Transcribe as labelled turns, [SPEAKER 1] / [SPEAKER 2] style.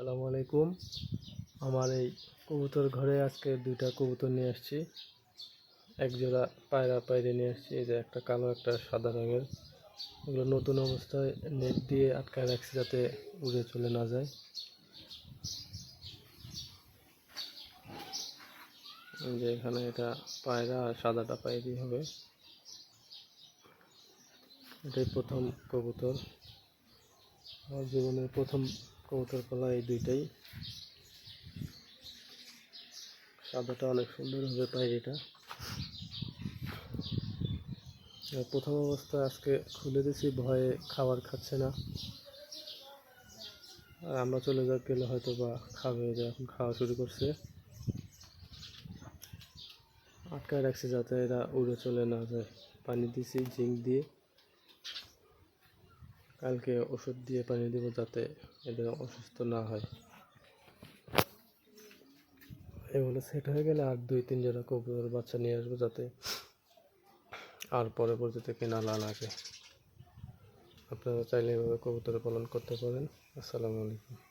[SPEAKER 1] আসসালামু আলাইকুম। আমার এই কবুতর ঘরে আজকে দুইটা কবুতর নিয়ে আসছি। এক জোড়া পায়রা পায়রে নিয়ে আসছি। এই যে একটা কালো একটা সাদা রঙের। এগুলো নতুন অবস্থায় নেট দিয়ে আটকায় রাখছি যাতে উড়ে চলে না যায়। যে এখানে এটা পায়রা আর সাদাটা পায়রি হবে। এটাই প্রথম কবুতর। আমার জীবনের প্রথম কবুতর পালা এই দুইটাই। সাদাটা অনেক সুন্দর হবে পায়রিটা। প্রথম অবস্থায় আজকে খুলে দিয়েছি, ভয়ে খাবার খাচ্ছে না। আর আমরা চলে গেলে হয়তো বা খাবে, যে এখন খাওয়া শুরু করছে। আটকায় রাখছি যাতে এরা উড়ে চলে না যায়। পানি দিছি জিঙ্ক দিয়ে, কালকে ওষুধ দিয়ে পানি দেবো যাতে এদের অসুস্থ না হয়। এগুলো সেট হয়ে গেলে আর 2-3 জোড়া কবুতর বাচ্চা নিয়ে আসবো যাতে আর পরবর্তীতে কেনা না লাগে। আপনারা চাইলে এভাবে কবুতর পালন করতে পারেন। আসসালামু আলাইকুম।